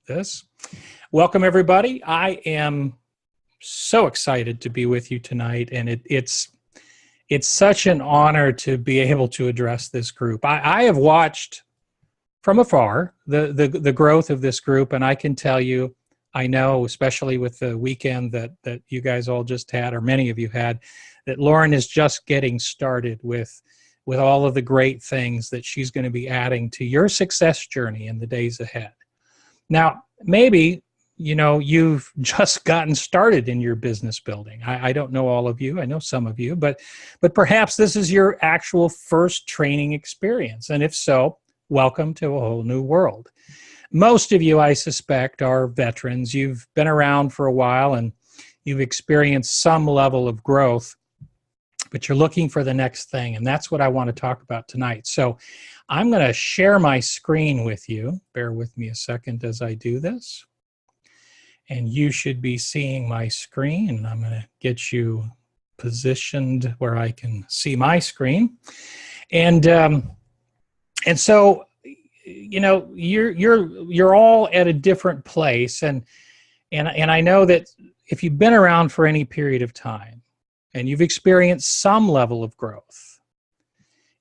this. Welcome, everybody. I am so excited to be with you tonight, and it's such an honor to be able to address this group. I have watched from afar the growth of this group, and I can tell you, I know, especially with the weekend that you guys all just had, or many of you had, that Lauren is just getting started with all of the great things that she's going to be adding to your success journey in the days ahead. Now, maybe, you've just gotten started in your business building. I don't know all of you. I know some of you, but perhaps this is your actual first training experience. And if so, welcome to a whole new world. Most of you, I suspect, are veterans. You've been around for a while and you've experienced some level of growth, but you're looking for the next thing. And that's what I want to talk about tonight. So I'm going to share my screen with you. Bear with me a second as I do this. And you should be seeing my screen. And I'm going to get you positioned where I can see my screen. And so, you're all at a different place. And I know that if you've been around for any period of time and you've experienced some level of growth,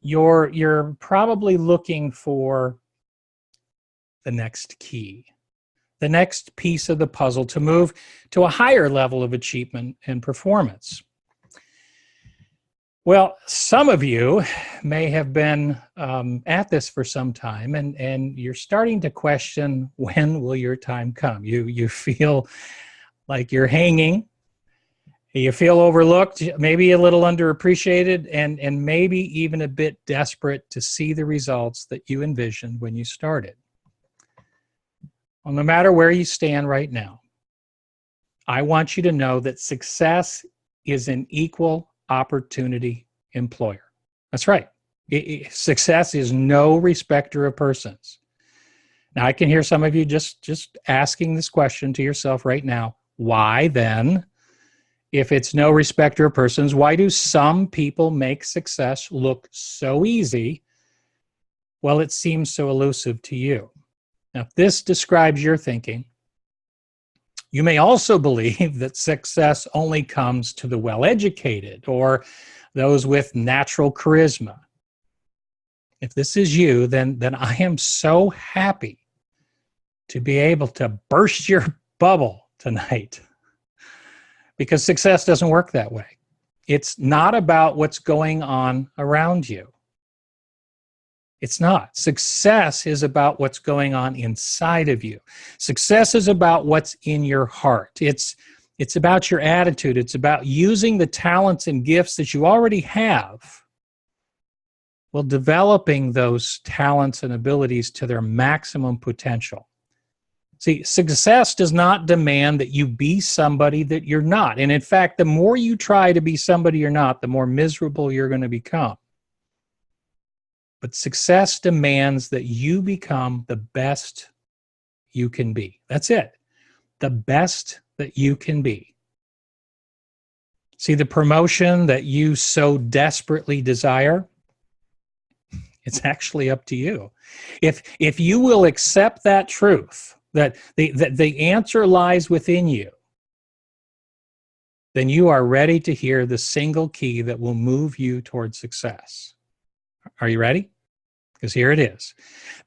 you're probably looking for the next key, the next piece of the puzzle to move to a higher level of achievement and performance. Well, some of you may have been at this for some time, and you're starting to question, when will your time come? You feel like you're hanging. You feel overlooked, maybe a little underappreciated, and maybe even a bit desperate to see the results that you envisioned when you started. Well, no matter where you stand right now, I want you to know that success is an equal opportunity employer. That's right. Success is no respecter of persons. Now, I can hear some of you just asking this question to yourself right now. Why then, if it's no respecter of persons, why do some people make success look so easy? Well, it seems so elusive to you. Now, if this describes your thinking, you may also believe that success only comes to the well-educated or those with natural charisma. If this is you, then I am so happy to be able to burst your bubble tonight, because success doesn't work that way. It's not about what's going on around you. It's not. Success is about what's going on inside of you. Success is about what's in your heart. It's about your attitude. It's about using the talents and gifts that you already have, while developing those talents and abilities to their maximum potential. See, success does not demand that you be somebody that you're not. And in fact, the more you try to be somebody you're not, the more miserable you're going to become. But success demands that you become the best you can be. That's it. The best that you can be. See, the promotion that you so desperately desire, it's actually up to you. If you will accept that truth, that the answer lies within you, then you are ready to hear the single key that will move you toward success. Are you ready? Because here it is.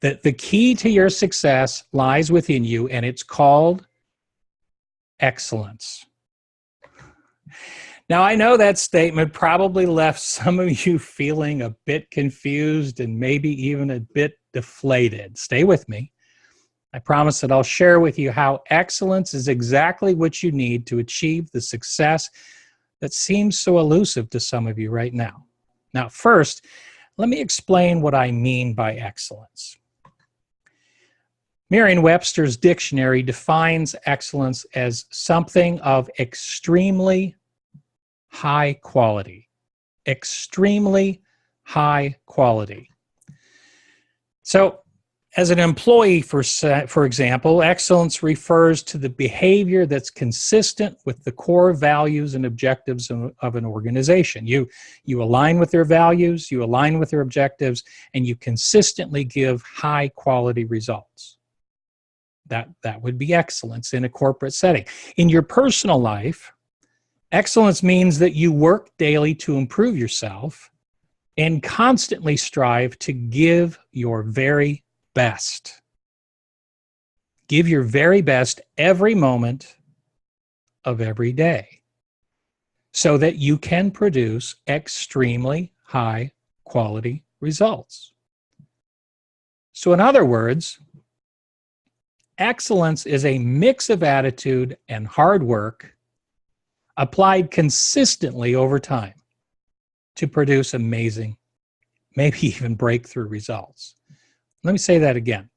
The key to your success lies within you, and it's called excellence. Now, I know that statement probably left some of you feeling a bit confused and maybe even a bit deflated. Stay with me. I promise that I'll share with you how excellence is exactly what you need to achieve the success that seems so elusive to some of you right now. Now, first, let me explain what I mean by excellence. Merriam-Webster's dictionary defines excellence as something of extremely high quality. Extremely high quality. So, as an employee, for example, excellence refers to the behavior that's consistent with the core values and objectives of an organization. You align with their values, you align with their objectives, and you consistently give high quality results. That would be excellence in a corporate setting. In your personal life, excellence means that you work daily to improve yourself and constantly strive to give your very best. Give your very best every moment of every day so that you can produce extremely high quality results. So in other words, excellence is a mix of attitude and hard work applied consistently over time to produce amazing, maybe even breakthrough results. Let me say that again.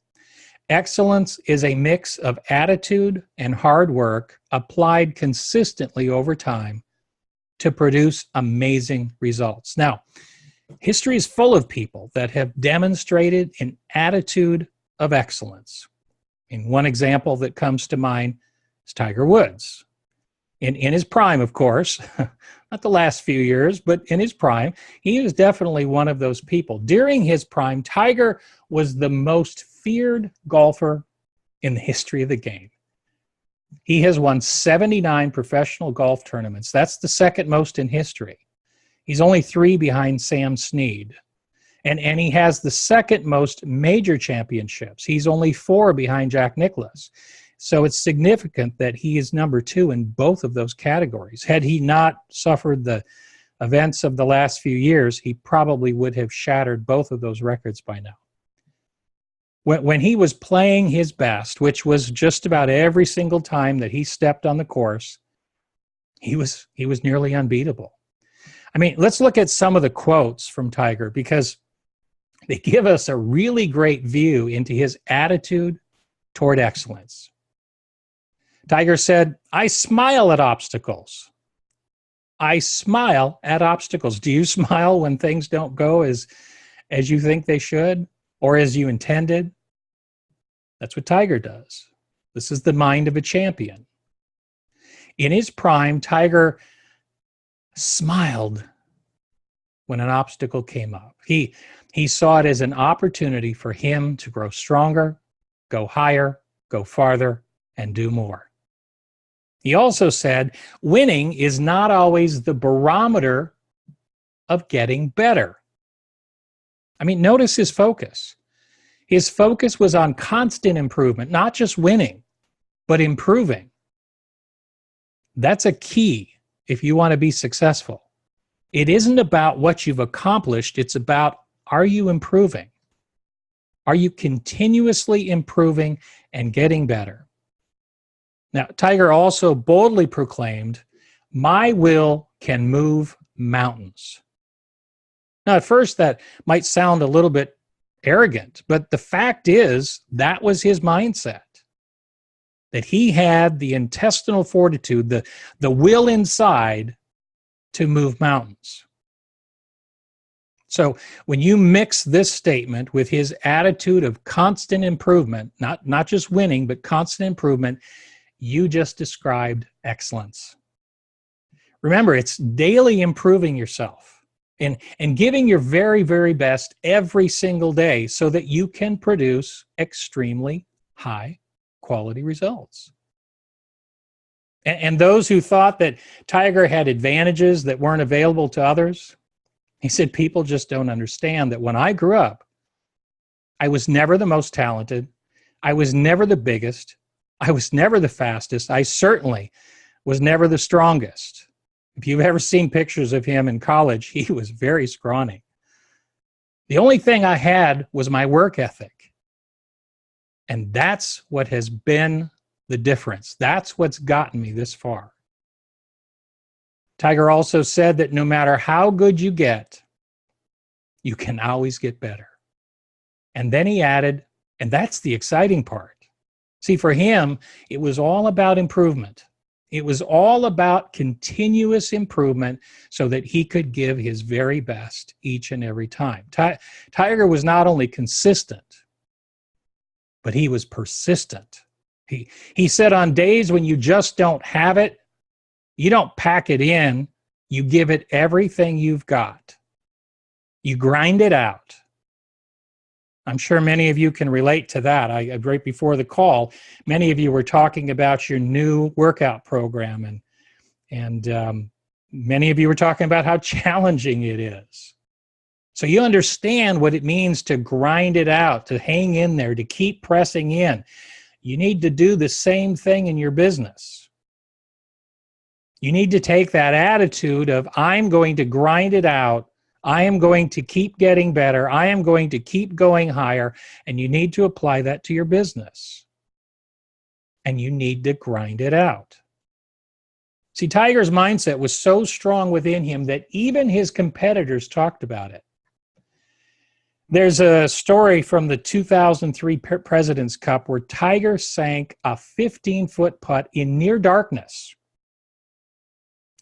Excellence is a mix of attitude and hard work applied consistently over time to produce amazing results. Now, history is full of people that have demonstrated an attitude of excellence. And one example that comes to mind is Tiger Woods. In his prime, of course, not the last few years, but in his prime, he was definitely one of those people. During his prime, Tiger was the most feared golfer in the history of the game. He has won 79 professional golf tournaments. That's the second most in history. He's only 3 behind Sam Snead. And he has the second most major championships. He's only 4 behind Jack Nicklaus. So it's significant that he is number 2 in both of those categories. Had he not suffered the events of the last few years, he probably would have shattered both of those records by now. When he was playing his best, which was just about every single time that he stepped on the course, he was nearly unbeatable. I mean, let's look at some of the quotes from Tiger because they give us a really great view into his attitude toward excellence. Tiger said, "I smile at obstacles. I smile at obstacles." Do you smile when things don't go as you think they should or as you intended? That's what Tiger does. This is the mind of a champion. In his prime, Tiger smiled when an obstacle came up. He saw it as an opportunity for him to grow stronger, go higher, go farther, and do more. He also said, winning is not always the barometer of getting better. I mean, notice his focus. His focus was on constant improvement, not just winning, but improving. That's a key if you want to be successful. It isn't about what you've accomplished. It's about, are you improving? Are you continuously improving and getting better? Now, Tiger also boldly proclaimed, "My will can move mountains." Now, at first, that might sound a little bit arrogant, but the fact is that was his mindset, that he had the intestinal fortitude, the will inside to move mountains. So when you mix this statement with his attitude of constant improvement, not just winning, but constant improvement, you just described excellence. Remember, it's daily improving yourself and giving your very, very best every single day so that you can produce extremely high quality results. And those who thought that Tiger had advantages that weren't available to others, he said, people just don't understand that when I grew up, I was never the most talented. I was never the biggest. I was never the fastest. I certainly was never the strongest. If you've ever seen pictures of him in college, he was very scrawny. The only thing I had was my work ethic. And that's what has been the difference. That's what's gotten me this far. Tiger also said that no matter how good you get, you can always get better. And then he added, and that's the exciting part. See, for him, it was all about improvement. It was all about continuous improvement so that he could give his very best each and every time. Tiger was not only consistent, but he was persistent. He said on days when you just don't have it, you don't pack it in, you give it everything you've got. You grind it out I'm sure many of you can relate to that. Right before the call, many of you were talking about your new workout program, and many of you were talking about how challenging it is. So you understand what it means to grind it out, to hang in there, to keep pressing in. You need to do the same thing in your business. You need to take that attitude of, I'm going to grind it out. I am going to keep getting better. I am going to keep going higher. And you need to apply that to your business. And you need to grind it out. See, Tiger's mindset was so strong within him that even his competitors talked about it. There's a story from the 2003 President's Cup where Tiger sank a 15-foot putt in near darkness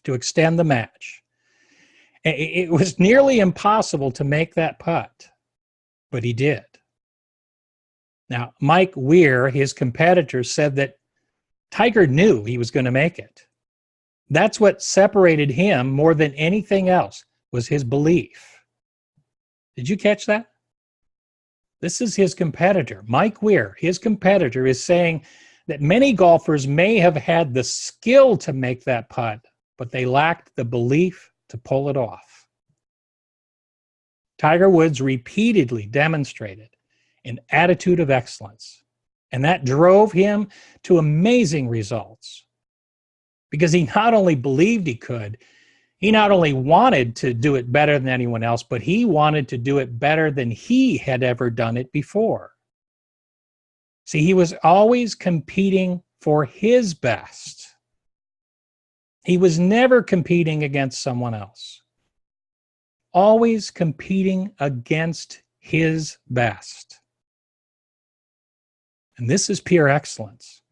to extend the match. It was nearly impossible to make that putt, but he did. Now, Mike Weir, his competitor, said that Tiger knew he was going to make it. That's what separated him more than anything else, was his belief. Did you catch that? This is his competitor. Mike Weir, his competitor, is saying that many golfers may have had the skill to make that putt, but they lacked the belief to pull it off. Tiger Woods repeatedly demonstrated an attitude of excellence, and that drove him to amazing results because he not only believed he could, he not only wanted to do it better than anyone else, but he wanted to do it better than he had ever done it before. See, he was always competing for his best. He was never competing against someone else. Always competing against his best. And this is pure excellence.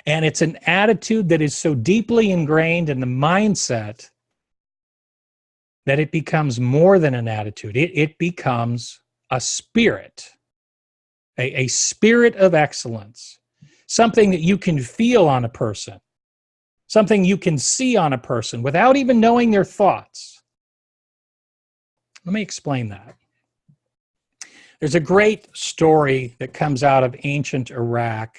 And it's an attitude that is so deeply ingrained in the mindset that it becomes more than an attitude. It becomes a spirit, a spirit of excellence, something that you can feel on a person, something you can see on a person without even knowing their thoughts. Let me explain that. There's a great story that comes out of ancient Iraq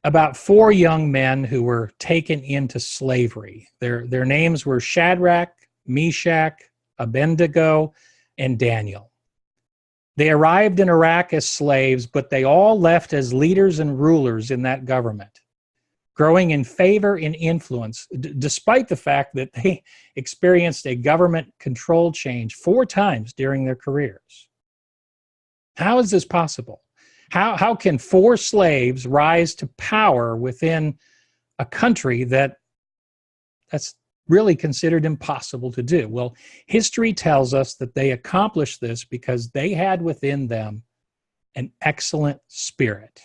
about 4 young men who were taken into slavery. Their names were Shadrach, Meshach, Abednego, and Daniel. They arrived in Iraq as slaves, but they all left as leaders and rulers in that government, growing in favor and influence, despite the fact that they experienced a government control change 4 times during their careers. How is this possible? How can 4 slaves rise to power within a country that's really considered impossible to do? Well, history tells us that they accomplished this because they had within them an excellent spirit.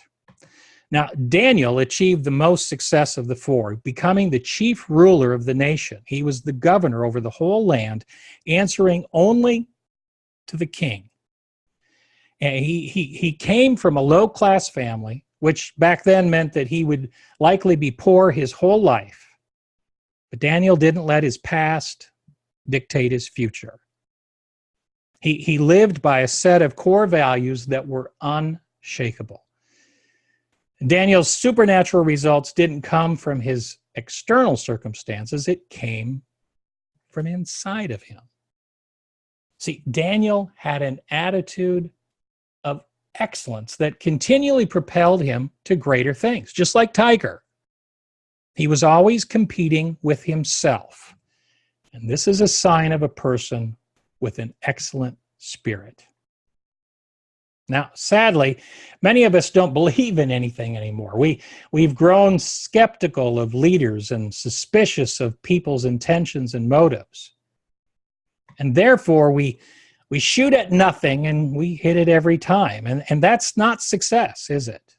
Now, Daniel achieved the most success of the 4, becoming the chief ruler of the nation. He was the governor over the whole land, answering only to the king. And he came from a low-class family, which back then meant that he would likely be poor his whole life. But Daniel didn't let his past dictate his future. He lived by a set of core values that were unshakable. Daniel's supernatural results didn't come from his external circumstances. It came from inside of him. See, Daniel had an attitude of excellence that continually propelled him to greater things, just like Tiger. He was always competing with himself. And this is a sign of a person with an excellent spirit. Now, sadly, many of us don't believe in anything anymore. We've grown skeptical of leaders and suspicious of people's intentions and motives. And therefore, we shoot at nothing and we hit it every time. And that's not success, is it?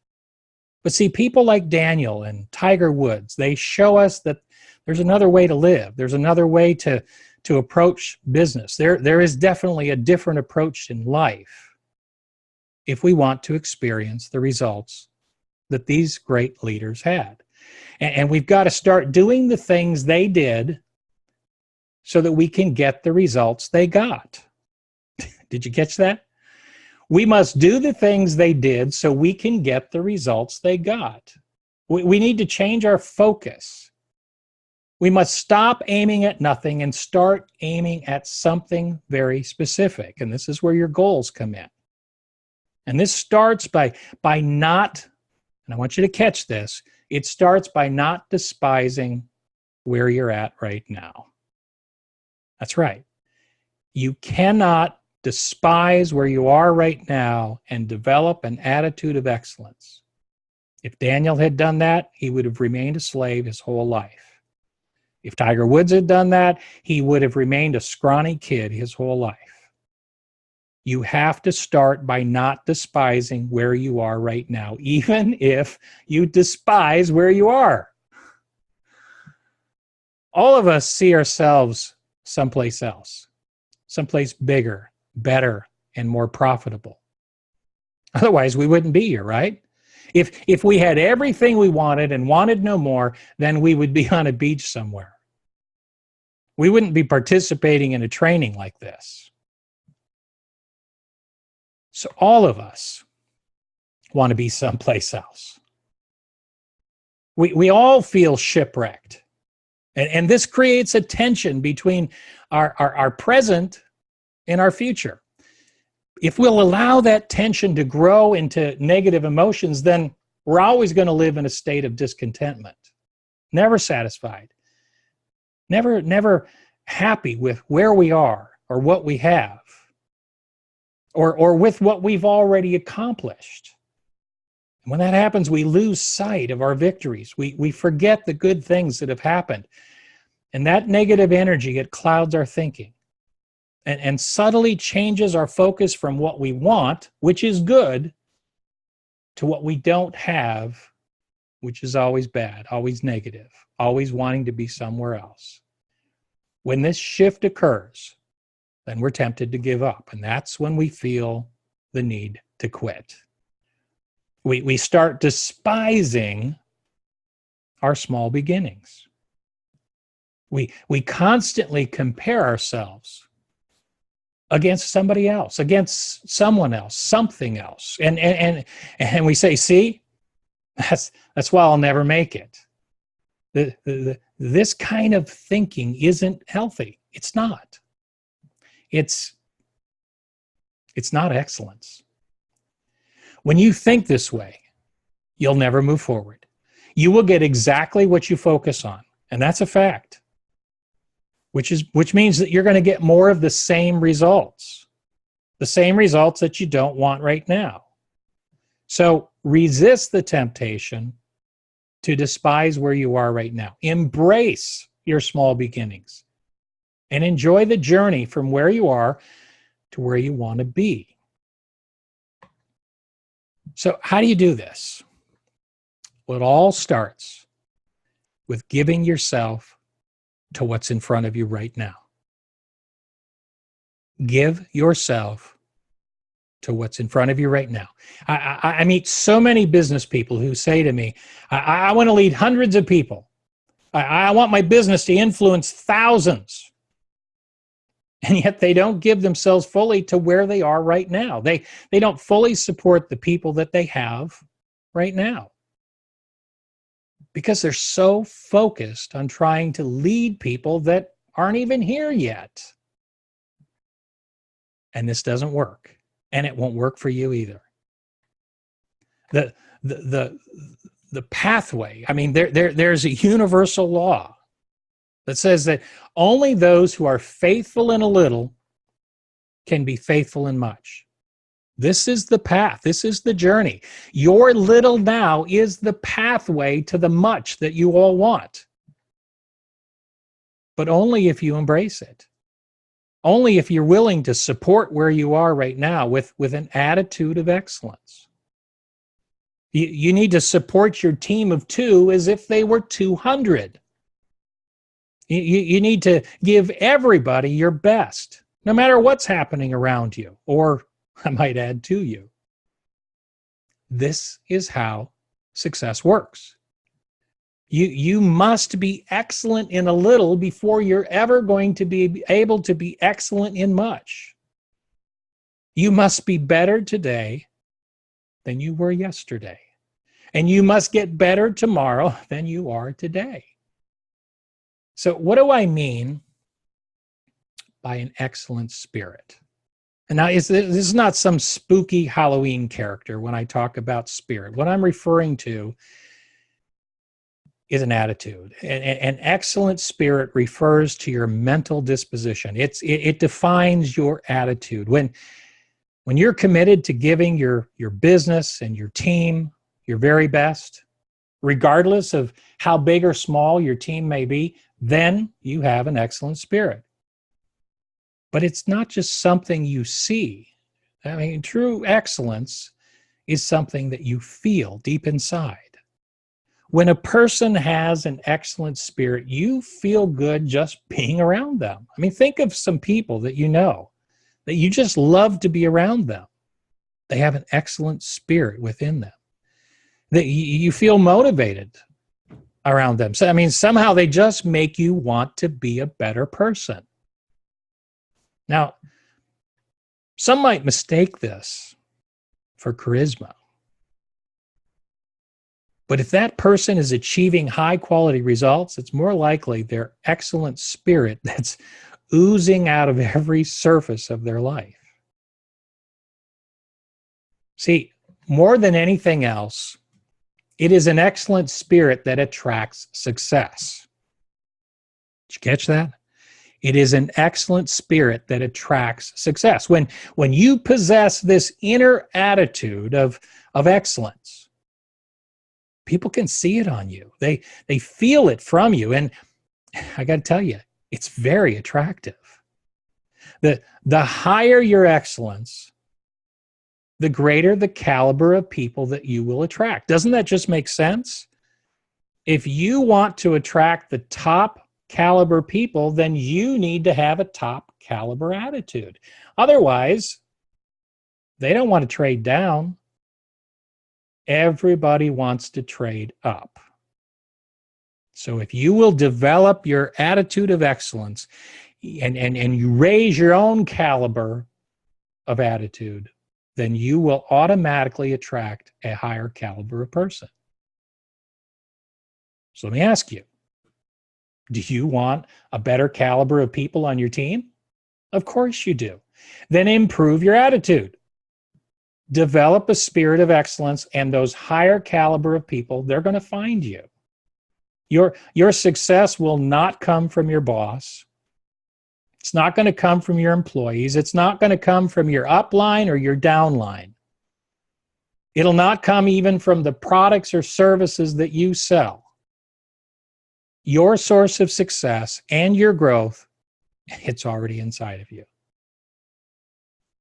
But see, people like Daniel and Tiger Woods, they show us that there's another way to live. There's another way to approach business. There is definitely a different approach in life if we want to experience the results that these great leaders had. And we've got to start doing the things they did so that we can get the results they got. Did you catch that? We must do the things they did so we can get the results they got. We need to change our focus. We must stop aiming at nothing and start aiming at something very specific. And this is where your goals come in. And this starts by not, and I want you to catch this, it starts by not despising where you're at right now. That's right. You cannot despise where you are right now and develop an attitude of excellence. If Daniel had done that, he would have remained a slave his whole life. If Tiger Woods had done that, he would have remained a scrawny kid his whole life. You have to start by not despising where you are right now, even if you despise where you are. All of us see ourselves someplace else, someplace bigger, better, and more profitable. Otherwise, we wouldn't be here, right? If we had everything we wanted and wanted no more, then we would be on a beach somewhere. We wouldn't be participating in a training like this. So all of us want to be someplace else. We all feel shipwrecked. And this creates a tension between our present and our future. If we'll allow that tension to grow into negative emotions, then we're always going to live in a state of discontentment, never satisfied, never happy with where we are or what we have, or with what we've already accomplished. And when that happens, we lose sight of our victories. We forget the good things that have happened. And that negative energy, it clouds our thinking and subtly changes our focus from what we want, which is good, to what we don't have, which is always bad, always negative, always wanting to be somewhere else. When this shift occurs, then we're tempted to give up. And that's when we feel the need to quit. We start despising our small beginnings. We constantly compare ourselves against somebody else, against someone else, something else. And we say, see, that's why I'll never make it. This kind of thinking isn't healthy. It's not. It's not excellence. When you think this way, you'll never move forward. You will get exactly what you focus on, and that's a fact. Which means that you're going to get more of the same results that you don't want right now. So resist the temptation to despise where you are right now. Embrace your small beginnings and enjoy the journey from where you are to where you want to be. So how do you do this? Well, it all starts with giving yourself to what's in front of you right now. Give yourself to what's in front of you right now. I meet so many business people who say to me, I want to lead hundreds of people. I want my business to influence thousands. And yet they don't give themselves fully to where they are right now. They don't fully support the people that they have right now, because they're so focused on trying to lead people that aren't even here yet. And this doesn't work, and it won't work for you either. The pathway, I mean, there's a universal law that says that only those who are faithful in a little can be faithful in much. This is the path. This is the journey. Your little now is the pathway to the much that you all want. But only if you embrace it. Only if you're willing to support where you are right now with an attitude of excellence. You need to support your team of 2 as if they were 200. You need to give everybody your best, no matter what's happening around you, or I might add to you. This is how success works. You must be excellent in a little before you're ever going to be able to be excellent in much. You must be better today than you were yesterday. And you must get better tomorrow than you are today. So what do I mean by an excellent spirit? And now, this is not some spooky Halloween character when I talk about spirit. What I'm referring to is an attitude. An excellent spirit refers to your mental disposition. It defines your attitude. When you're committed to giving your business and your team your very best, regardless of how big or small your team may be, then you have an excellent spirit. But it's not just something you see. I mean, true excellence is something that you feel deep inside. When a person has an excellent spirit, you feel good just being around them. I mean, think of some people that you know, that you just love to be around them. They have an excellent spirit within them. That you feel motivated around them. So, I mean, somehow they just make you want to be a better person. Now, some might mistake this for charisma. But if that person is achieving high quality results, it's more likely their excellent spirit that's oozing out of every surface of their life. See, more than anything else, it is an excellent spirit that attracts success. Did you catch that? It is an excellent spirit that attracts success. When you possess this inner attitude of excellence, people can see it on you. They feel it from you. And I got to tell you, it's very attractive. The higher your excellence, the greater the caliber of people that you will attract. Doesn't that just make sense? If you want to attract the top caliber people, then you need to have a top caliber attitude. Otherwise, they don't want to trade down. Everybody wants to trade up. So if you will develop your attitude of excellence and you raise your own caliber of attitude, then you will automatically attract a higher caliber of person. So let me ask you, do you want a better caliber of people on your team? Of course you do. Then improve your attitude. Develop a spirit of excellence, and those higher caliber of people, they're going to find you. Your success will not come from your boss. It's not going to come from your employees. It's not going to come from your upline or your downline. It'll not come even from the products or services that you sell. Your source of success and your growth, it's already inside of you.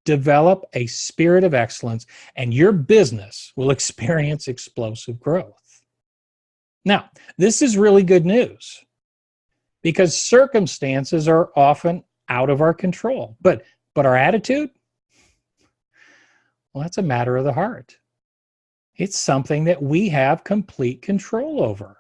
Develop a spirit of excellence, and your business will experience explosive growth. Now, this is really good news because circumstances are often out of our control. But our attitude, well, that's a matter of the heart. It's something that we have complete control over.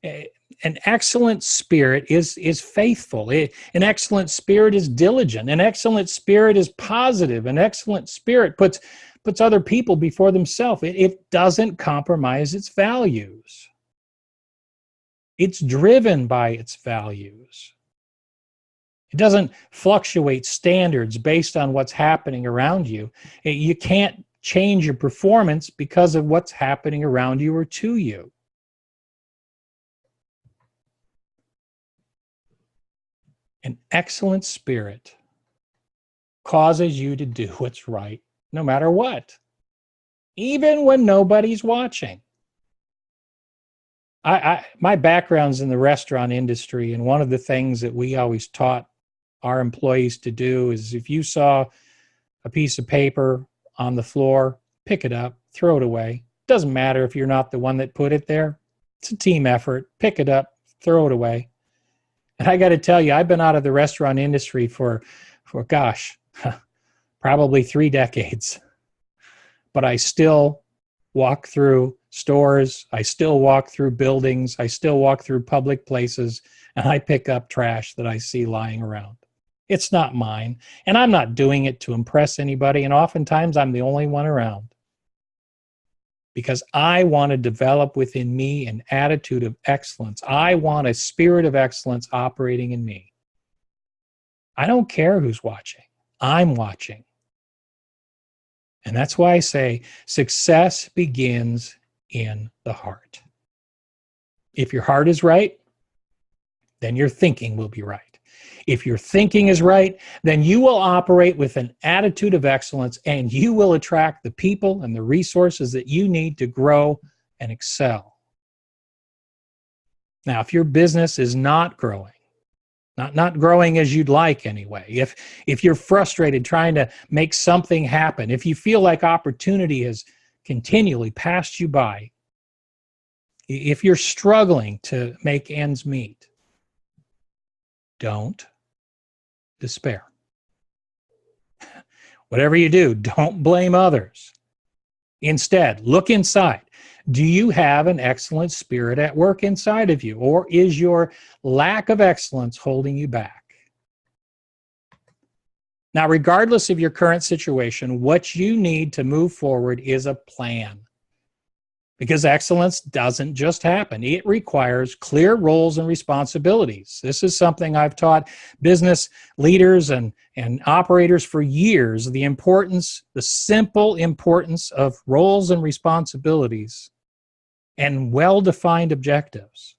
An excellent spirit is faithful. An excellent spirit is diligent. An excellent spirit is positive. An excellent spirit puts other people before themselves. It doesn't compromise its values. It's driven by its values. It doesn't fluctuate standards based on what's happening around you. You can't change your performance because of what's happening around you or to you. An excellent spirit causes you to do what's right no matter what, even when nobody's watching. My background's in the restaurant industry, and one of the things that we always taught our employees to do is if you saw a piece of paper on the floor, pick it up, throw it away. Doesn't matter if you're not the one that put it there. It's a team effort. Pick it up, throw it away. And I got to tell you, I've been out of the restaurant industry for gosh, probably 3 decades. But I still walk through stores. I still walk through buildings. I still walk through public places, and I pick up trash that I see lying around. It's not mine. And I'm not doing it to impress anybody. And oftentimes I'm the only one around because I want to develop within me an attitude of excellence. I want a spirit of excellence operating in me. I don't care who's watching. I'm watching. And that's why I say success begins in the heart. If your heart is right, then your thinking will be right. If your thinking is right, then you will operate with an attitude of excellence and you will attract the people and the resources that you need to grow and excel. Now, if your business is not growing, not growing as you'd like anyway, if you're frustrated trying to make something happen, if you feel like opportunity has continually passed you by, if you're struggling to make ends meet, don't despair. Whatever you do, don't blame others. Instead, look inside. Do you have an excellent spirit at work inside of you, or is your lack of excellence holding you back? Now, regardless of your current situation, what you need to move forward is a plan. Because excellence doesn't just happen. It requires clear roles and responsibilities. This is something I've taught business leaders and operators for years, the simple importance of roles and responsibilities and well-defined objectives.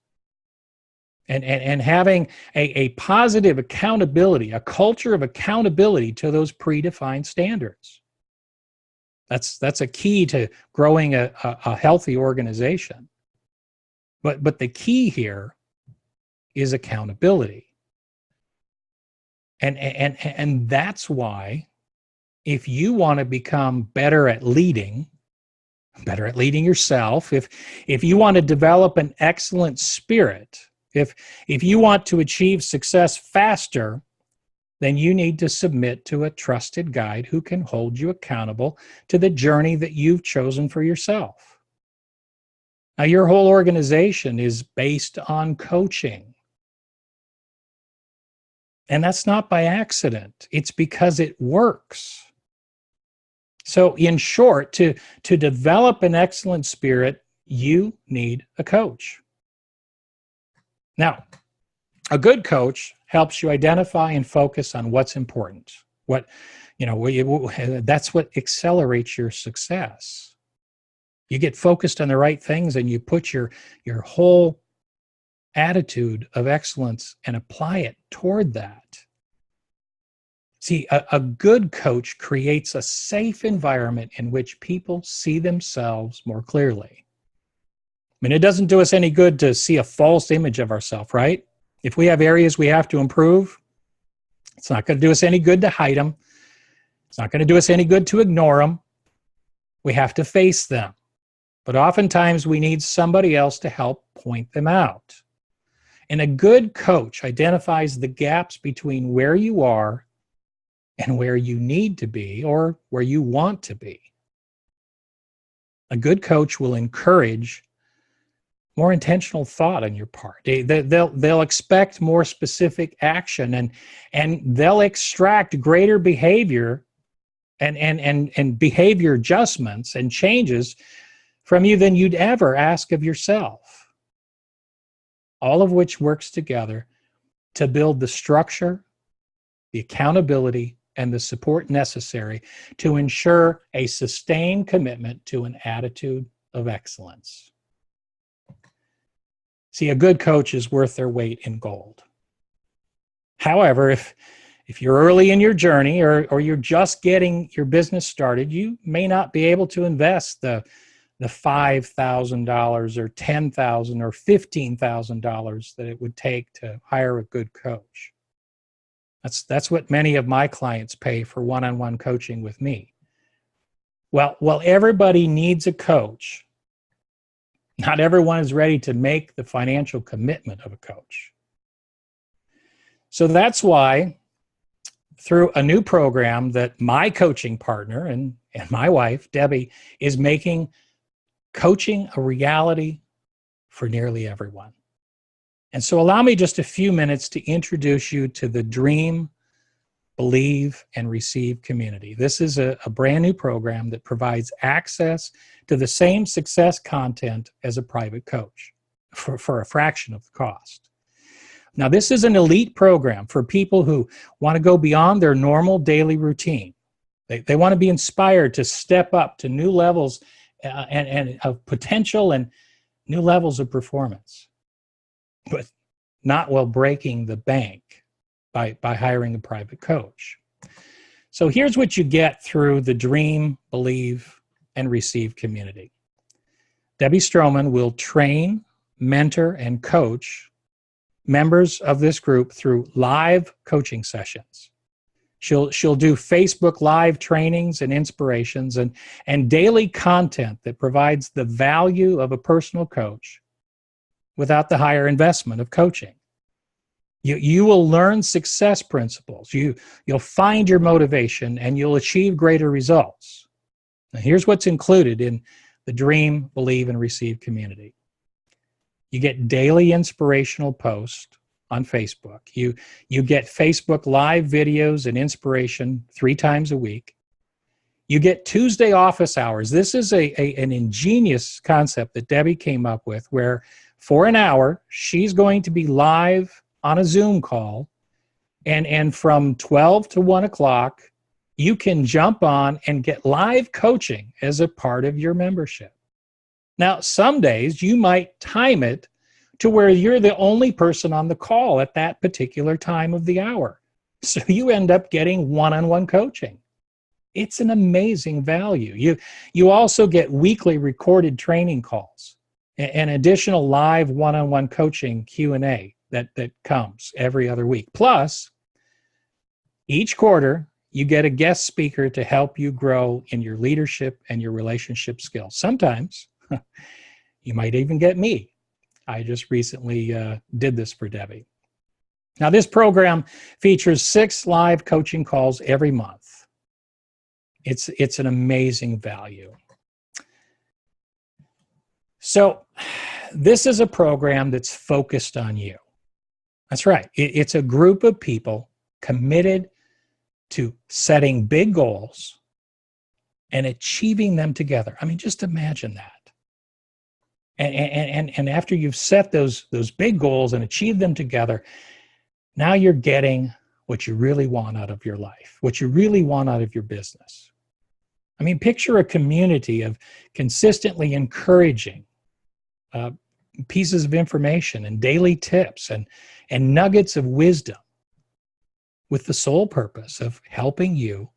And having a positive accountability, a culture of accountability to those predefined standards. That's a key to growing a healthy organization. But the key here is accountability. And that's why if you want to become better at leading yourself, if you want to develop an excellent spirit, if you want to achieve success faster, then you need to submit to a trusted guide who can hold you accountable to the journey that you've chosen for yourself. Now, your whole organization is based on coaching. And that's not by accident. It's because it works. So, in short, to develop an excellent spirit, you need a coach. Now, a good coach helps you identify and focus on what's important. That's what accelerates your success. You get focused on the right things and you put your whole attitude of excellence and apply it toward that. See, a good coach creates a safe environment in which people see themselves more clearly. I mean, it doesn't do us any good to see a false image of ourselves, right? If we have areas we have to improve, it's not going to do us any good to hide them. It's not going to do us any good to ignore them. We have to face them. But oftentimes we need somebody else to help point them out. And a good coach identifies the gaps between where you are and where you need to be or where you want to be. A good coach will encourage more intentional thought on your part. They'll expect more specific action and they'll extract greater behavior and behavior adjustments and changes from you than you'd ever ask of yourself. All of which works together to build the structure, the accountability, and the support necessary to ensure a sustained commitment to an attitude of excellence. See, a good coach is worth their weight in gold. However, if you're early in your journey or you're just getting your business started, you may not be able to invest the $5,000 or $10,000 or $15,000 that it would take to hire a good coach. That's what many of my clients pay for one-on-one coaching with me. Well, everybody needs a coach. Not everyone is ready to make the financial commitment of a coach. So that's why through a new program that my coaching partner and my wife, Debbie, is making coaching a reality for nearly everyone. And so allow me just a few minutes to introduce you to the Dream Believe, and Receive community. This is a brand new program that provides access to the same success content as a private coach for a fraction of the cost. Now, this is an elite program for people who want to go beyond their normal daily routine. They want to be inspired to step up to new levels and of potential and new levels of performance, but not while breaking the bank by hiring a private coach. So here's what you get through the Dream, Believe, and Receive community. Debbie Stroman will train, mentor, and coach members of this group through live coaching sessions. She'll do Facebook Live trainings and inspirations and daily content that provides the value of a personal coach without the higher investment of coaching. You will learn success principles. You'll find your motivation and you'll achieve greater results. Now, here's what's included in the Dream, Believe, and Receive community. You get daily inspirational posts on Facebook. You get Facebook Live videos and inspiration 3 times a week. You get Tuesday office hours. This is an ingenious concept that Debbie came up with, where for an hour, she's going to be live on a Zoom call, and from 12 to 1 o'clock, you can jump on and get live coaching as a part of your membership. Now, some days you might time it to where you're the only person on the call at that particular time of the hour. So you end up getting one-on-one coaching. It's an amazing value. You also get weekly recorded training calls, and additional live one-on-one coaching Q&A that comes every other week. Plus, each quarter, you get a guest speaker to help you grow in your leadership and your relationship skills. Sometimes you might even get me. I just recently did this for Debbie. Now, this program features 6 live coaching calls every month. It's an amazing value. So this is a program that's focused on you. That's right. It's a group of people committed to setting big goals and achieving them together. I mean, just imagine that. And after you've set those big goals and achieved them together, now you're getting what you really want out of your life, what you really want out of your business. I mean, picture a community of consistently encouraging pieces of information and daily tips and nuggets of wisdom with the sole purpose of helping you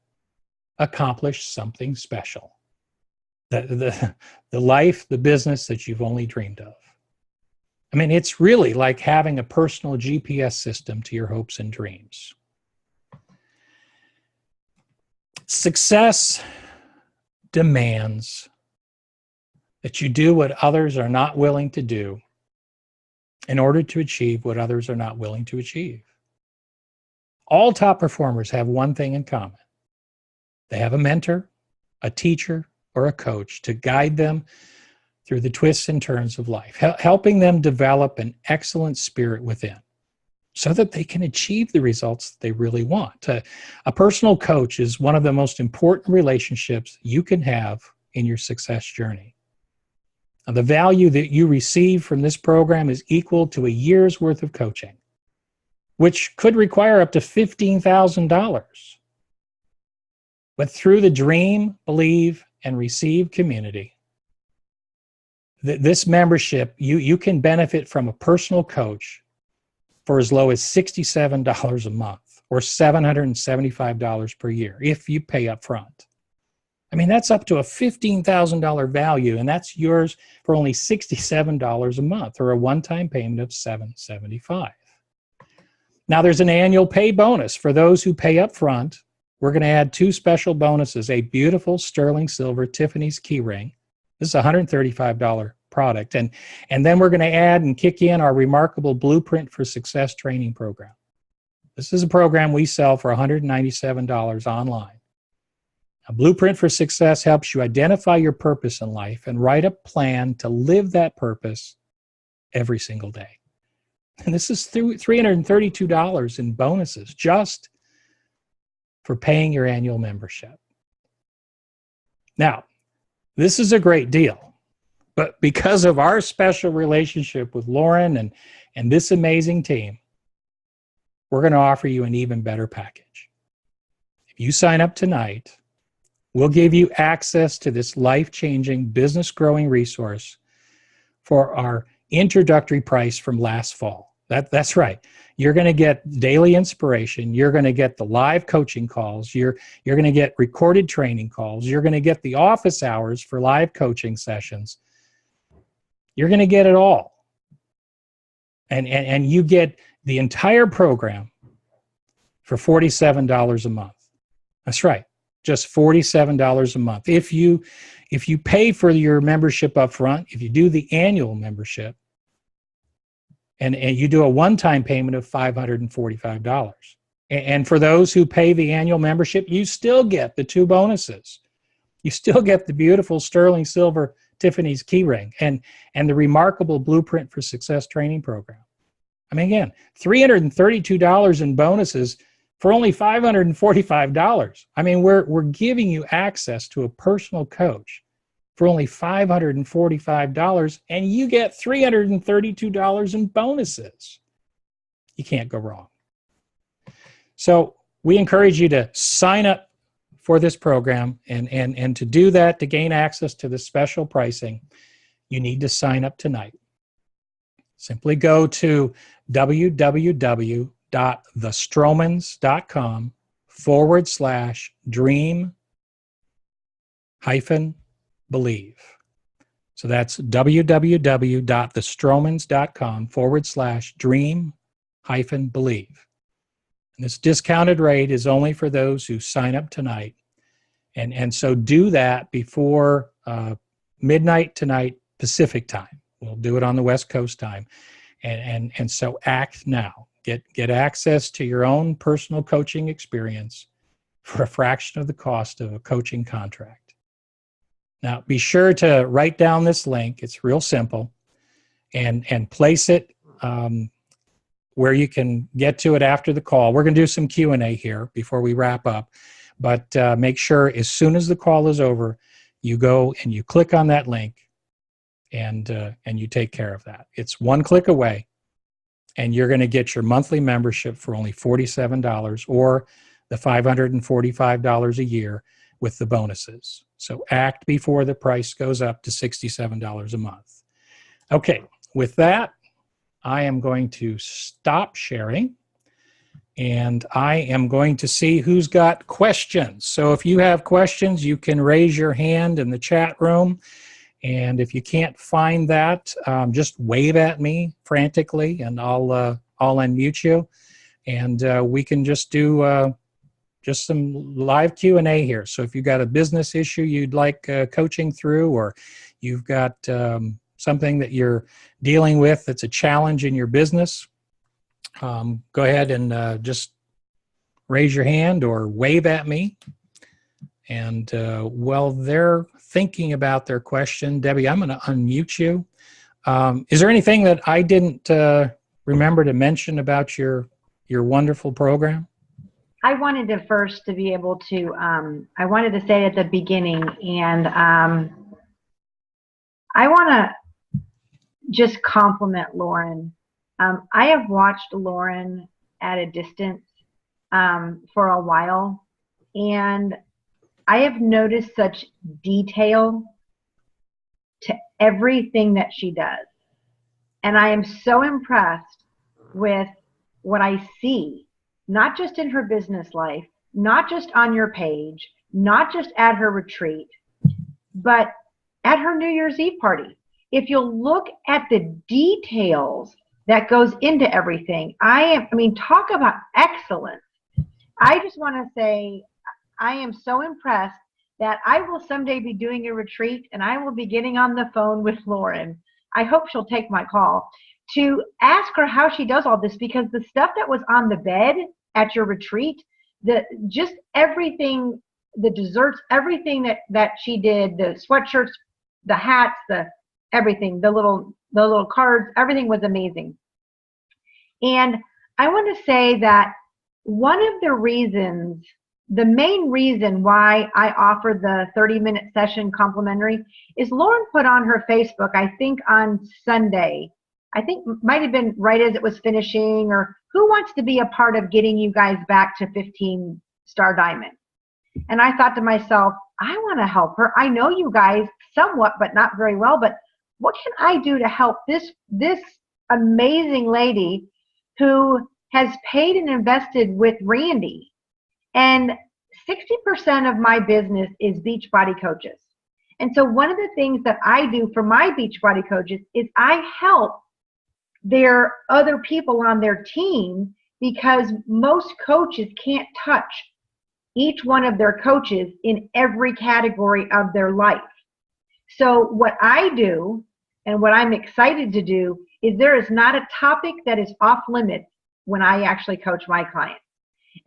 accomplish something special. The life, the business that you've only dreamed of. I mean, it's really like having a personal GPS system to your hopes and dreams. Success demands that you do what others are not willing to do in order to achieve what others are not willing to achieve. All top performers have one thing in common. They have a mentor, a teacher, or a coach to guide them through the twists and turns of life, helping them develop an excellent spirit within so that they can achieve the results that they really want. A personal coach is one of the most important relationships you can have in your success journey. Now, the value that you receive from this program is equal to a year's worth of coaching, which could require up to $15,000. But through the Dream, Believe, and Receive community, this membership, you can benefit from a personal coach for as low as $67 a month or $775 per year if you pay up front. I mean, that's up to a $15,000 value, and that's yours for only $67 a month or a one-time payment of $775. Now, there's an annual pay bonus for those who pay up front. We're going to add 2 special bonuses, a beautiful sterling silver Tiffany's key ring. This is a $135 product. And then we're going to add and kick in our remarkable Blueprint for Success training program. This is a program we sell for $197 online. A Blueprint for Success helps you identify your purpose in life and write a plan to live that purpose every single day. And this is $332 in bonuses just for paying your annual membership. Now, this is a great deal, but because of our special relationship with Lauren and this amazing team, we're going to offer you an even better package. If you sign up tonight, we'll give you access to this life-changing, business-growing resource for our introductory price from last fall. That's right. You're going to get daily inspiration. You're going to get the live coaching calls. You're going to get recorded training calls. You're going to get the office hours for live coaching sessions. You're going to get it all. And you get the entire program for $47 a month. That's right. Just $47 a month. If you pay for your membership up front, if you do the annual membership, and you do a one-time payment of $545. And for those who pay the annual membership, you still get the 2 bonuses. You still get the beautiful sterling silver Tiffany's keyring and the remarkable Blueprint for Success training program. I mean, again, $332 in bonuses for only $545. I mean, we're giving you access to a personal coach for only $545, and you get $332 in bonuses. You can't go wrong. So we encourage you to sign up for this program, and to do that, to gain access to the special pricing, you need to sign up tonight. Simply go to www.thestromans.com/dream-believe. So that's www.thestromans.com/dream-believe. And this discounted rate is only for those who sign up tonight. And so do that before midnight tonight Pacific time. We'll do it on the West Coast time. And so act now. Get access to your own personal coaching experience for a fraction of the cost of a coaching contract. Now, be sure to write down this link. It's real simple. And place it where you can get to it after the call. We're going to do some Q&A here before we wrap up. But make sure as soon as the call is over, you go and you click on that link and you take care of that. It's one click away, and you're going to get your monthly membership for only $47 or the $545 a year with the bonuses. So act before the price goes up to $67 a month. Okay, with that, I am going to stop sharing, and I am going to see who's got questions. So if you have questions, you can raise your hand in the chat room. And if you can't find that, just wave at me frantically, and I'll unmute you, and we can just do just some live Q&A here. So if you've got a business issue you'd like coaching through, or you've got something that you're dealing with that's a challenge in your business, go ahead and just raise your hand or wave at me. And while they're thinking about their question, Debbie, I'm going to unmute you. Is there anything that I didn't remember to mention about your wonderful program? I wanted to first to be able to, I wanted to say at the beginning, and I want to just compliment Lauren. I have watched Lauren at a distance for a while, and I have noticed such detail to everything that she does. And I am so impressed with what I see, not just in her business life, not just on your page, not just at her retreat, but at her New Year's Eve party. If you'll look at the details that goes into everything, I mean, talk about excellence. I just want to say, I am so impressed that I will someday be doing a retreat, and I will be getting on the phone with Lauren. I hope she'll take my call to ask her how she does all this, because the stuff that was on the bed at your retreat, just everything, the desserts, everything that she did, the sweatshirts, the hats, everything, the little cards, everything was amazing. And I want to say that one of the reasons the main reason why I offer the 30-minute session complimentary is Lauren put on her Facebook, I think on Sunday, I think might have been right as it was finishing, or who wants to be a part of getting you guys back to 15-star diamond? And I thought to myself, I want to help her. I know you guys somewhat, but not very well, but what can I do to help this amazing lady who has paid and invested with Randy? And 60% of my business is Beachbody coaches. And so one of the things that I do for my Beachbody coaches is I help their other people on their team, because most coaches can't touch each one of their coaches in every category of their life. So what I do, and what I'm excited to do, is there is not a topic that is off limits when I actually coach my clients.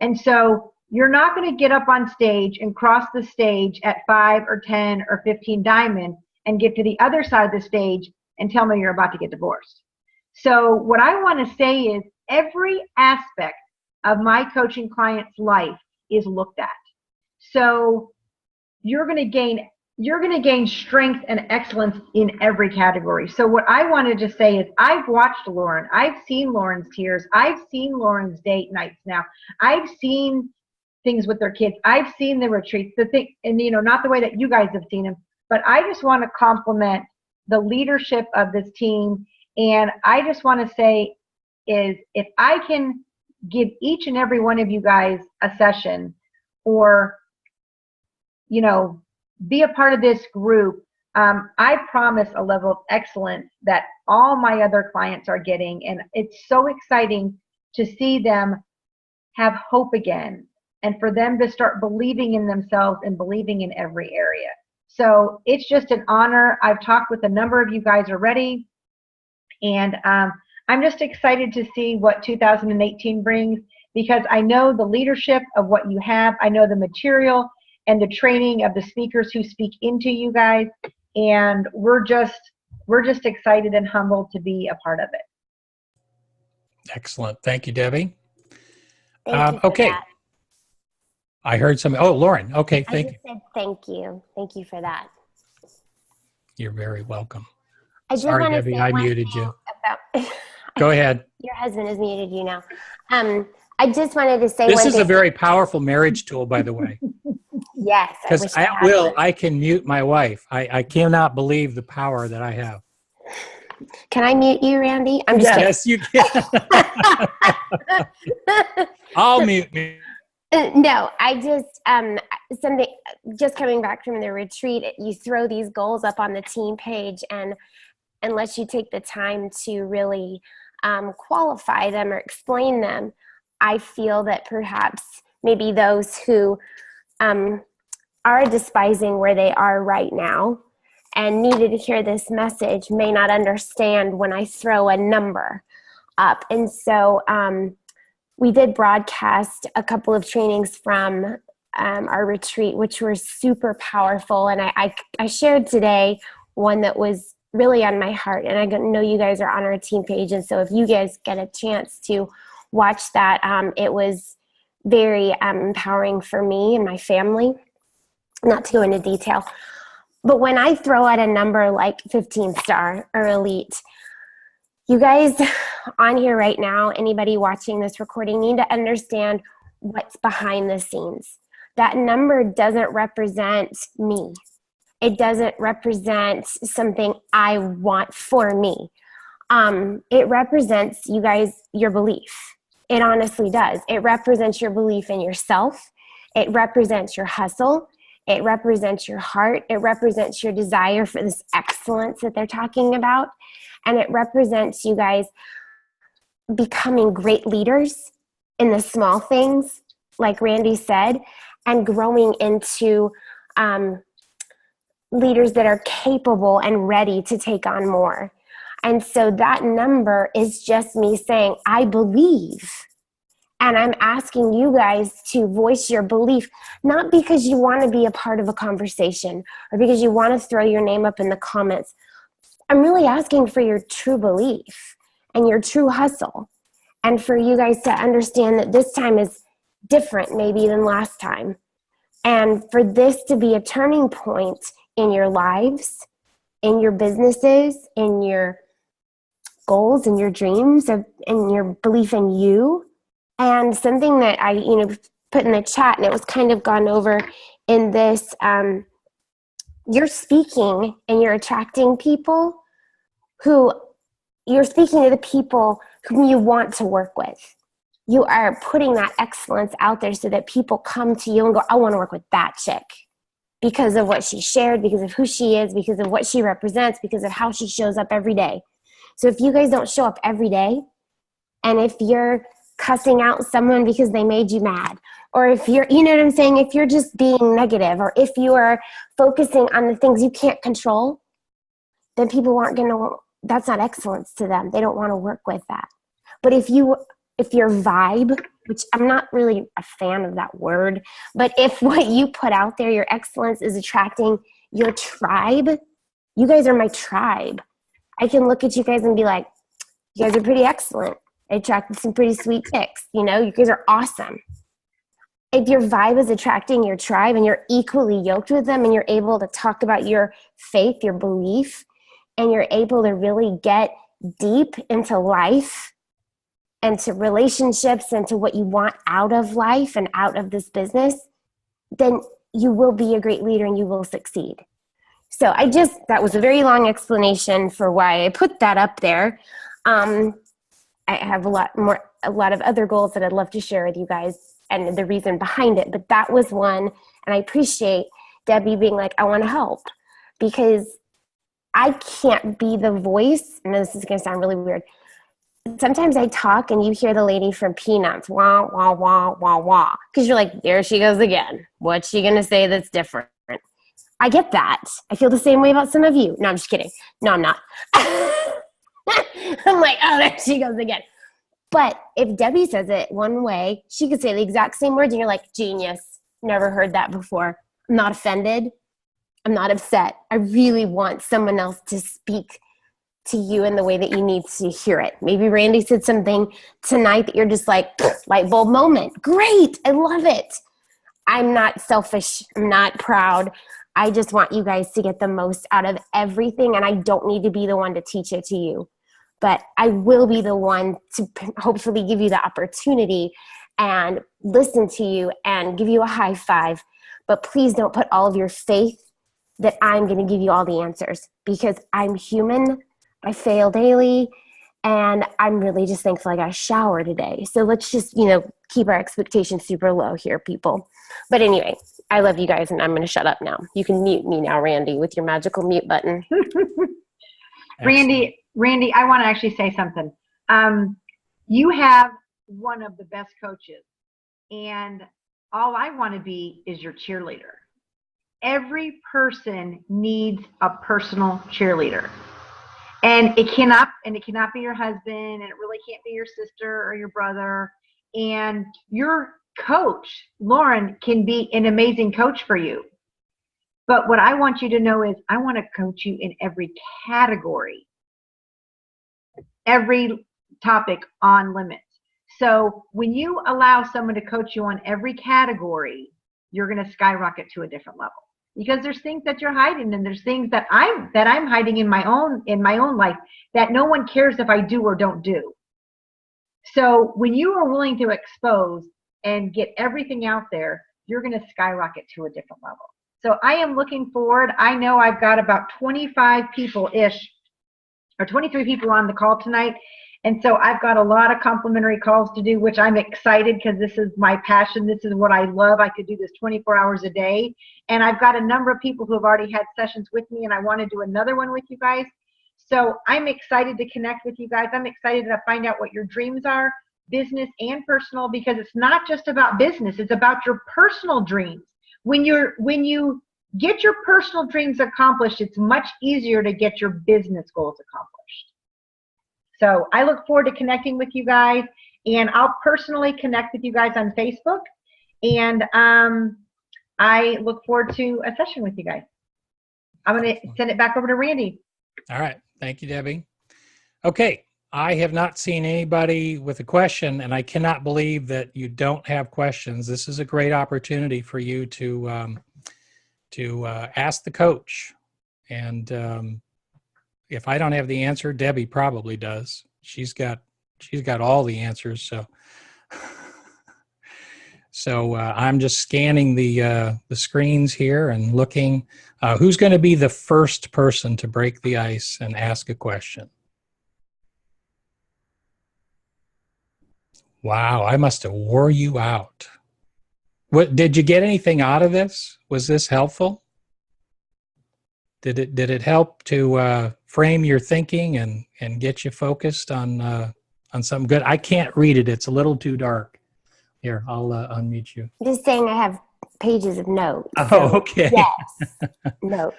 And so you're not going to get up on stage and cross the stage at 5 or 10 or 15 diamond and get to the other side of the stage and tell me you're about to get divorced. So what I want to say is every aspect of my coaching client's life is looked at. So you're going to gain strength and excellence in every category. So what I wanted to say is I've watched Lauren. I've seen Lauren's tears. I've seen Lauren's date nights now. I've seen things with their kids. I've seen the retreats, and not the way that you guys have seen them, but I just want to compliment the leadership of this team. And I just want to say is if I can give each and every one of you guys a session, or, be a part of this group, I promise a level of excellence that all my other clients are getting. And it's so exciting to see them have hope again, and for them to start believing in themselves and believing in every area. So it's just an honor. I've talked with a number of you guys already, and I'm just excited to see what 2018 brings, because I know the leadership of what you have. I know the material and the training of the speakers who speak into you guys, and we're just excited and humbled to be a part of it. Excellent. Thank you, Debbie. Thank you for okay. that. I heard some. Oh, Lauren. Okay. I just said thank you. Thank you for that. You're very welcome. I just Sorry, want to Debbie, say I one muted thing you. about Go ahead. Your husband has muted you now. I just wanted to say This one is thing. a very powerful marriage tool, by the way. Yes. Because at will, I can mute my wife. I cannot believe the power that I have. Can I mute you, Randy? I'm just kidding. Yes, you can. I'll mute me. No, I just something just coming back from the retreat, you throw these goals up on the team page, and unless you take the time to really qualify them or explain them, I feel that perhaps maybe those who are despising where they are right now and needed to hear this message may not understand when I throw a number up. And so we did broadcast a couple of trainings from our retreat, which were super powerful. And I shared today one that was really on my heart. And I know you guys are on our team page. And so if you guys get a chance to watch that, it was very empowering for me and my family. Not to go into detail. But when I throw out a number like 15-star or elite, you guys on here right now, anybody watching this recording, need to understand what's behind the scenes. That number doesn't represent me. It doesn't represent something I want for me. It represents, you guys, your belief. It honestly does. It represents your belief in yourself. It represents your hustle. It represents your heart. It represents your desire for this excellence that they're talking about. And it represents you guys becoming great leaders in the small things, like Randy said, and growing into leaders that are capable and ready to take on more. And so that number is just me saying, I believe. And I'm asking you guys to voice your belief, not because you want to be a part of a conversation or because you want to throw your name up in the comments. I'm really asking for your true belief and your true hustle. And for you guys to understand that this time is different maybe than last time. And for this to be a turning point in your lives, in your businesses, in your goals and your dreams, and your belief in you. And something that I, put in the chat, and it was kind of gone over in this, you're speaking and you're attracting people you're speaking to the people whom you want to work with. You are putting that excellence out there so that people come to you and go, I want to work with that chick because of what she shared, because of who she is, because of what she represents, because of how she shows up every day. So if you guys don't show up every day, and if you're cussing out someone because they made you mad, or if you're, you know what I'm saying, if you're just being negative, or if you are focusing on the things you can't control, then people aren't going to, that's not excellence to them. They don't want to work with that. But if your vibe, which I'm not really a fan of that word, but if what you put out there, your excellence, is attracting your tribe, you guys are my tribe. I can look at you guys and be like, you guys are pretty excellent. I attracted some pretty sweet chicks. You guys are awesome. If your vibe is attracting your tribe and you're equally yoked with them and you're able to talk about your faith, your belief, and you're able to really get deep into life and to relationships and to what you want out of life and out of this business, then you will be a great leader and you will succeed. So that was a very long explanation for why I put that up there. I have a lot of other goals that I'd love to share with you guys and the reason behind it, but that was one. And I appreciate Debbie being like, I want to help, because I can't be the voice. And this is going to sound really weird. Sometimes I talk and you hear the lady from Peanuts, wah, wah, wah, wah, wah. Because you're like, there she goes again. What's she going to say that's different? I get that. I feel the same way about some of you. No, I'm just kidding. No, I'm not. I'm like, oh, there she goes again. But if Debbie says it one way, she could say the exact same words and you're like, genius. Never heard that before. I'm not offended. I'm not upset. I really want someone else to speak to you in the way that you need to hear it. Maybe Randy said something tonight that you're just like, light bulb moment. Great. I love it. I'm not selfish. I'm not proud. I just want you guys to get the most out of everything, and I don't need to be the one to teach it to you. But I will be the one to hopefully give you the opportunity and listen to you and give you a high five. But please don't put all of your faith that I'm going to give you all the answers, because I'm human. I fail daily, and I'm really just thankful I got a shower today. So let's just, keep our expectations super low here, people. But anyway, I love you guys, and I'm going to shut up now. You can mute me now, Randy, with your magical mute button. Randy, I want to actually say something. You have one of the best coaches, and all I want to be is your cheerleader. Every person needs a personal cheerleader. And it cannot be your husband, and it really can't be your sister or your brother. And your coach, Lauren, can be an amazing coach for you. But what I want you to know is I want to coach you in every category, every topic on limits. So when you allow someone to coach you on every category, you're going to skyrocket to a different level. Because there's things that you're hiding, and there's things that I'm hiding in my own life that no one cares if I do or don't do. So when you are willing to expose and get everything out there, you're going to skyrocket to a different level. So I am looking forward. I know I've got about 25 people-ish, or 23 people on the call tonight. And so I've got a lot of complimentary calls to do, which I'm excited, because this is my passion. This is what I love. I could do this 24 hours a day. And I've got a number of people who have already had sessions with me, and I want to do another one with you guys. So I'm excited to connect with you guys. I'm excited to find out what your dreams are, business and personal, because it's not just about business. It's about your personal dreams. When you get your personal dreams accomplished, it's much easier to get your business goals accomplished. So I look forward to connecting with you guys, and I'll personally connect with you guys on Facebook. And I look forward to a session with you guys. I'm going to send it back over to Randy. All right. Thank you, Debbie. Okay. I have not seen anybody with a question, and I cannot believe that you don't have questions. This is a great opportunity for you to ask the coach. And if I don't have the answer, Debbie probably does. She's got all the answers. So I'm just scanning the screens here and looking. Who's going to be the first person to break the ice and ask a question? Wow, I must have wore you out. What did you get anything out of this? Was this helpful? Did it help to frame your thinking and get you focused on something good? I can't read it; it's a little too dark. Here, I'll unmute you. Just saying, I have pages of notes. Oh, so, okay. Yes, notes.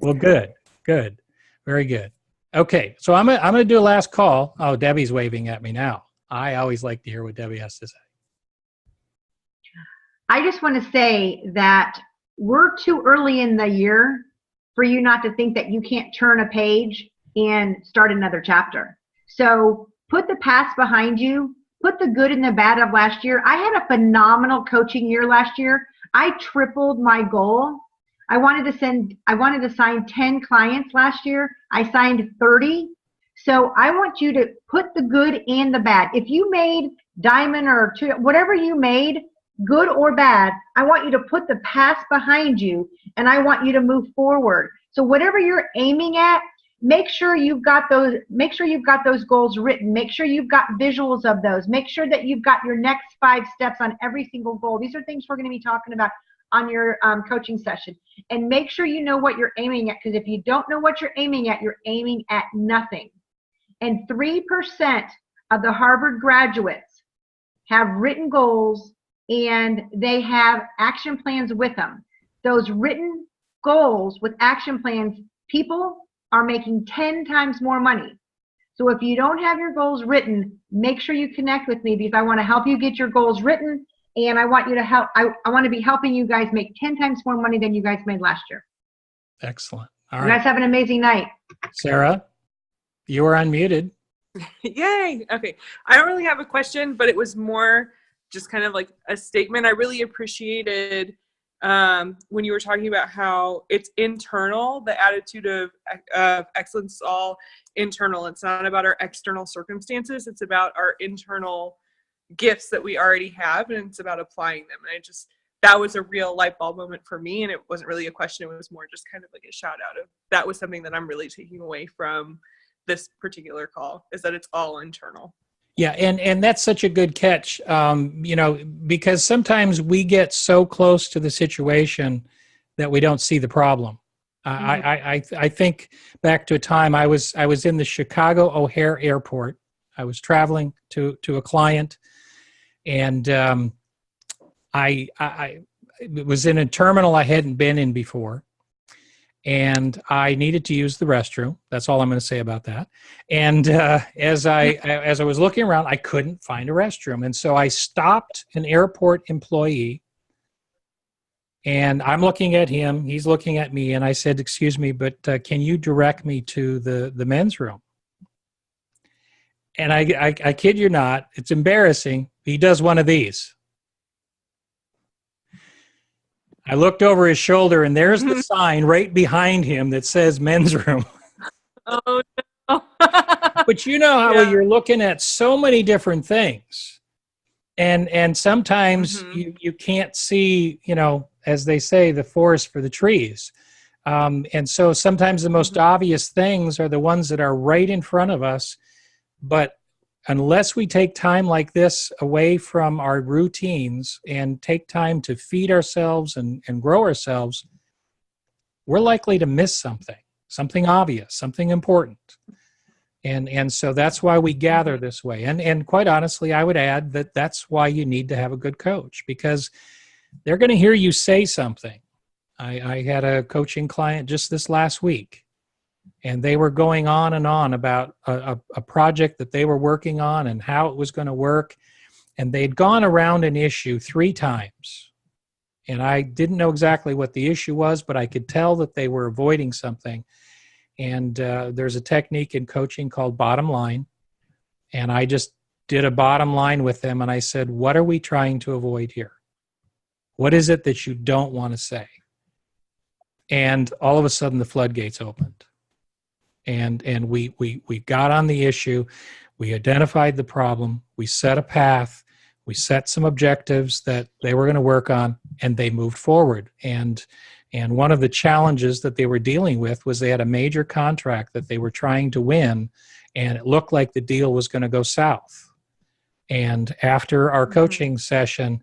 Well, good, very good. Okay, so I'm gonna do a last call. Oh, Debbie's waving at me now. I always like to hear what Debbie has to say. I just want to say that we're too early in the year for you not to think that you can't turn a page and start another chapter. So put the past behind you, put the good and the bad of last year. I had a phenomenal coaching year last year. I tripled my goal. I wanted to sign 10 clients last year. I signed 30. So I want you to put the good and the bad. If you made diamond or two, whatever you made, good or bad, I want you to put the past behind you and I want you to move forward. So whatever you're aiming at, make sure you've got those goals written. Make sure you've got visuals of those. Make sure that you've got your next 5 steps on every single goal. These are things we're going to be talking about on your coaching session. And make sure you know what you're aiming at, because if you don't know what you're aiming at nothing. And 3% of the Harvard graduates have written goals and they have action plans with them. Those written goals with action plans, people are making 10 times more money. So if you don't have your goals written, make sure you connect with me, because I want to help you get your goals written, and I want you to help. I want to be helping you guys make 10 times more money than you guys made last year. Excellent. All right. You guys have an amazing night. Sarah, you are unmuted. Yay. Okay. I don't really have a question, but it was more just kind of like a statement. I really appreciated when you were talking about how it's internal, the attitude of excellence is all internal. It's not about our external circumstances. It's about our internal gifts that we already have, and it's about applying them. And that was a real light bulb moment for me. And it wasn't really a question. It was more just kind of like a shout out of, that was something that I'm really taking away from this particular call, is that it's all internal. Yeah, and that's such a good catch, because sometimes we get so close to the situation that we don't see the problem. Mm-hmm. I think back to a time I was in the Chicago O'Hare Airport. I was traveling to a client, and I was in a terminal I hadn't been in before. And I needed to use the restroom. That's all I'm going to say about that. And as I was looking around, I couldn't find a restroom. And so I stopped an airport employee, and I'm looking at him. He's looking at me. And I said, "Excuse me, but can you direct me to the men's room?" And I kid you not, it's embarrassing. He does one of these. I looked over his shoulder, and there's the sign right behind him that says men's room. Oh, no. But you know how you're looking at so many different things. And sometimes you can't see, as they say, the forest for the trees. And so sometimes the most obvious things are the ones that are right in front of us. But unless we take time like this away from our routines and take time to feed ourselves and grow ourselves, we're likely to miss something obvious, something important. And so that's why we gather this way. And quite honestly, I would add that that's why you need to have a good coach, because they're going to hear you say something. I had a coaching client just this last week, and they were going on and on about a project that they were working on and how it was going to work. And they'd gone around an issue 3 times. And I didn't know exactly what the issue was, but I could tell that they were avoiding something. And there's a technique in coaching called bottom line. And I just did a bottom line with them, and I said, what are we trying to avoid here? What is it that you don't want to say? And all of a sudden the floodgates opened. And we got on the issue. We identified the problem. We set a path. We set some objectives that they were going to work on, and they moved forward. And one of the challenges that they were dealing with was they had a major contract that they were trying to win, and it looked like the deal was going to go south. And after our coaching session,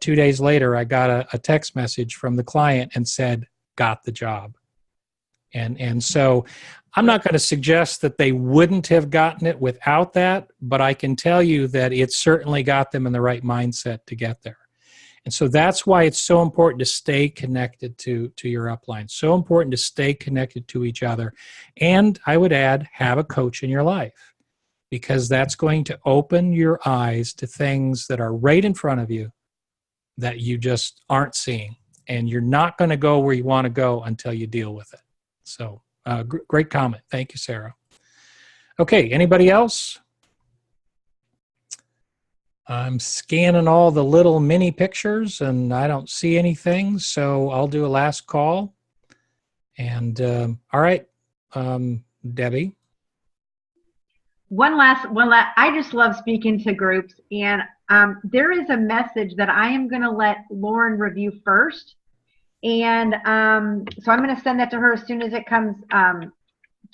2 days later, I got a text message from the client and said, got the job. And so I'm not going to suggest that they wouldn't have gotten it without that, but I can tell you that it certainly got them in the right mindset to get there. And so that's why it's so important to stay connected to your upline, so important to stay connected to each other. And I would add, have a coach in your life, because that's going to open your eyes to things that are right in front of you that you just aren't seeing. And you're not going to go where you want to go until you deal with it. So great comment. Thank you, Sarah. Okay, anybody else? I'm scanning all the little mini pictures and I don't see anything, so I'll do a last call. And all right, Debbie. One last, I just love speaking to groups, and there is a message that I am going to let Lauren review first. And so I'm going to send that to her as soon as it comes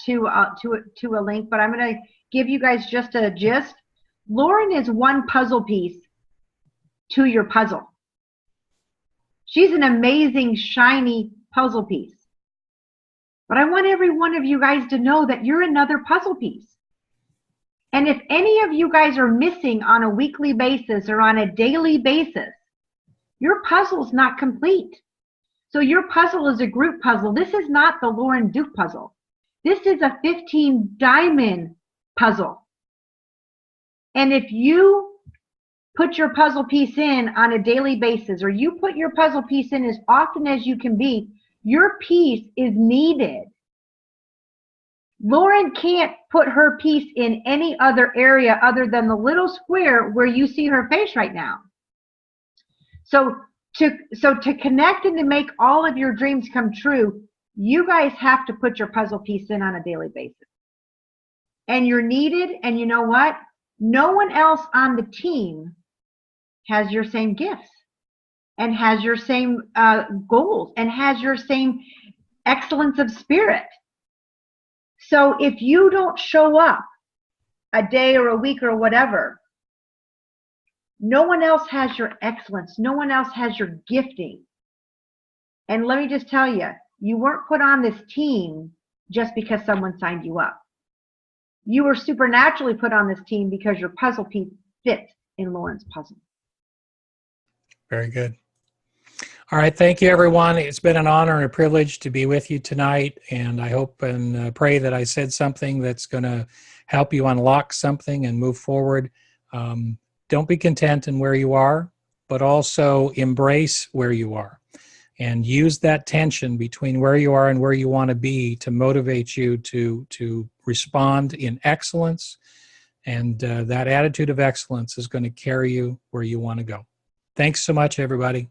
to a link, but I'm going to give you guys just a gist. Lauren is one puzzle piece to your puzzle. She's an amazing, shiny puzzle piece. But I want every one of you guys to know that you're another puzzle piece. And if any of you guys are missing on a weekly basis or on a daily basis, your puzzle's not complete. So your puzzle is a group puzzle. This is not the Lauren Duke puzzle. This is a 15 diamond puzzle. And if you put your puzzle piece in on a daily basis, or you put your puzzle piece in as often as you can be, your piece is needed. Lauren can't put her piece in any other area other than the little square where you see her face right now. So to connect and to make all of your dreams come true, you guys have to put your puzzle piece in on a daily basis. And you're needed, and you know what? No one else on the team has your same gifts and has your same goals and has your same excellence of spirit. So if you don't show up a day or a week or whatever, no one else has your excellence. No one else has your gifting. And let me just tell you, you weren't put on this team just because someone signed you up. You were supernaturally put on this team because your puzzle piece fits in Lauren's puzzle. Very good. All right. Thank you, everyone. It's been an honor and a privilege to be with you tonight. And I hope and pray that I said something that's going to help you unlock something and move forward. Don't be content in where you are, but also embrace where you are and use that tension between where you are and where you want to be to motivate you to respond in excellence. And that attitude of excellence is going to carry you where you want to go. Thanks so much, everybody.